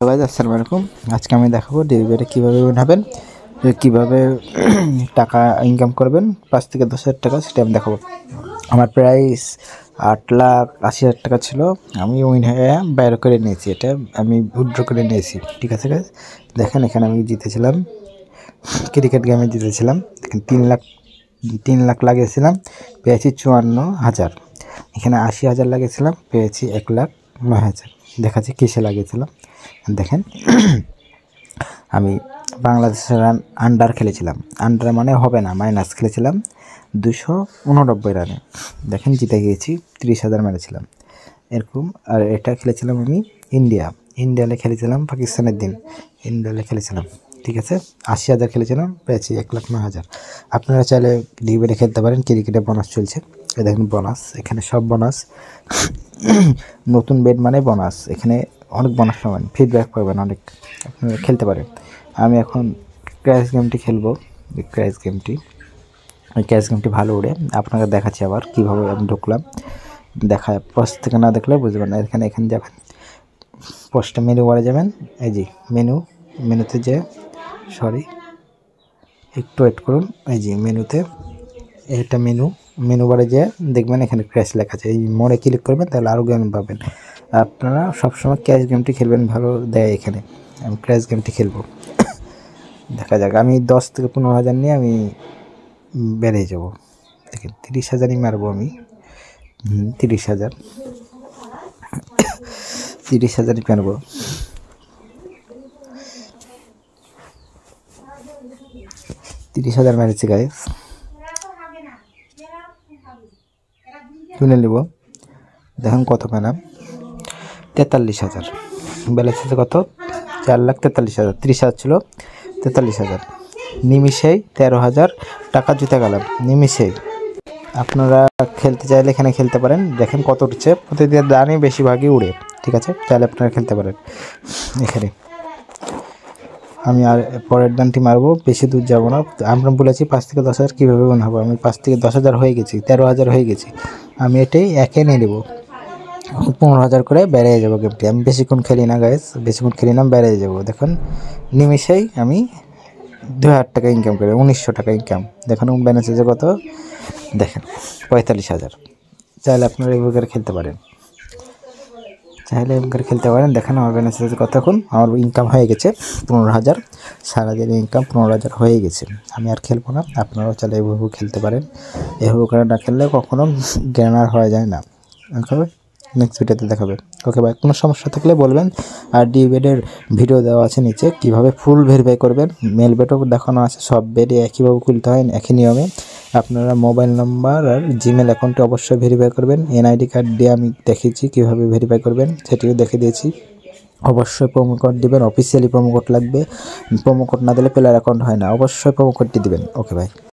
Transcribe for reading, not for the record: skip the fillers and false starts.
Guys আসসালামু আলাইকুম। আজকে আমি দেখাবো ডেলিভারি কীভাবে বানাবেন, কীভাবে টাকা ইনকাম করবেন 5 থেকে 10,000 টাকা, সেটা আমি দেখাবো। আমার প্রাইস 8,80,000 টাকা ছিল। আমি উইন হয়ে বাইরে করে নিয়েছি, এটা আমি উইথড্র করে নিয়েছি। ঠিক আছে গাইস, দেখেন এখানে আমি জিতেছিলাম, ক্রিকেট গেমে জিতেছিলাম। দেখেন 3 লাখ লাগিয়েছিলাম, পেয়েছি 54,000। এখানে 80,000 লাগিয়েছিলাম, পেয়েছি 1,09,000। দেখাচ্ছি কিসে লাগিয়েছিলাম দেখেন। আমি বাংলাদেশের আন্ডার খেলেছিলাম, আন্ডার মানে হবে না, মাইনাস খেলেছিলাম 289 রানে। দেখেন জিতে গিয়েছি, 30,000 মেরেছিলাম এরকম। আর এটা খেলেছিলাম আমি ইন্ডিয়ালে খেলেছিলাম, পাকিস্তানের দিন ইন্ডিয়ালে খেলেছিলাম। ঠিক আছে, 80,000 খেলেছিলাম, পেয়েছি 1,09,000। আপনারা চাইলে ডিবেটে খেলতে পারেন, ক্রিকেটে বোনাস চলছে। দেখেন বোনাস, এখানে সব বোনাস। নতুন বেড মানে বোনাস, এখানে অনেক বোনাস পাবেন, ফিডব্যাক পাবেন অনেক, আপনারা খেলতে পারেন। আমি এখন ক্র্যাশ গেমটি খেলবো। ক্র্যাশ গেমটি ভালো উড়ে, আপনাকে দেখাচ্ছি আবার কীভাবে আমি ঢুকলাম। পোস্ট থেকে না দেখলে বুঝবেন না। এখানে যাবেন, পোস্টে মেনু বারে যাবেন, এই যে মেনুতে যে একটু ওয়েট করুন। এই যে মেনুতে, এটা মেনু বারে যে দেখবেন এখানে ক্র্যাশ লেখা আছে, এই মোড়ে ক্লিক করবেন, তাহলে আরও গেম পাবেন। আপনারা সবসময় ক্র্যাশ গেমটি খেলবেন, ভালো দেয় এখানে। আমি ক্র্যাশ গেমটি খেলবো, দেখা যাক। আমি 10 থেকে 15,000 নিয়ে আমি বেড়ে যাব। দেখেন 30,000ই মারবো আমি। 30,000ই মারবো। 30,000 মেরেছি গাইস, তুলে নেব। দেখুন কত পেলাম, 43,000। ব্যালেন্স আছে কত, 4,43,000। 30,000 ছিল, 43,000। নিমিষেই 13,000 টাকা জিতে গেলাম, নিমিষেই। আপনারা খেলতে চাইলে এখানে খেলতে পারেন। দেখেন কত উঠছে, প্রতিদিন দানই বেশিরভাগই উড়ে। ঠিক আছে, চাইলে আপনারা খেলতে পারেন এখানে। আমি আর পরের দানটি মারবো, বেশি দূর যাবো না। আমরা বলেছি 5 থেকে 10,000 কীভাবে বানাবো। আমি 5 থেকে 10,000 হয়ে গেছি, 13,000 হয়ে গেছি। আমি এটাই একে নিয়ে নেবো, 15,000 করে বেড়ে যাবো গেমটি। আমি বেশিক্ষণ খেলি না গাইস, বেড়ে যাবো। দেখুন নিমিষেই আমি 2,000 টাকা ইনকাম করি, 1,900 টাকা ইনকাম। দেখুন ব্যালেন্স আছে কত, দেখেন 45,000। চাইলে আপনারা এইভাবে খেলতে পারেন, দেখেন আমার ব্যালেন্স আছে কত। এখন আমার ইনকাম হয়ে গেছে 15,000, সারাদিন ইনকাম 15,000 হয়ে গেছে। আমি আর খেলবো না, আপনারাও চাইলে এইভাবে খেলতে পারেন। এভাবে করে না খেললে কখনো গেনার হয়ে যায় না। ওকে, নেক্সট ভিডিওতে দেখাবে। ওকে ভাই, কোনো সমস্যা থাকলে বলবেন। আর ডিবেটের ভিডিও দেওয়া আছে নিচে, কীভাবে ফুল ভেরিফাই করবেন। মেল বেটও দেখানো আছে, সব বেডে একইভাবে খুলতে হয়, একই নিয়মে। আপনারা মোবাইল নাম্বার আর জিমেল অ্যাকাউন্টে অবশ্যই ভেরিফাই করবেন। এনআইডি কার্ড দিয়ে আমি দেখিয়েছি কীভাবে ভেরিফাই করবেন, সেটিও দেখে দিয়েছি। অবশ্যই প্রোমো কোড দিবেন, অফিসিয়ালি প্রোমো কোড লাগবে। প্রোমো কোড না দিলে প্লেয়ার অ্যাকাউন্ট হয় না, অবশ্যই প্রোমো কোডটি দিবেন। ওকে ভাই।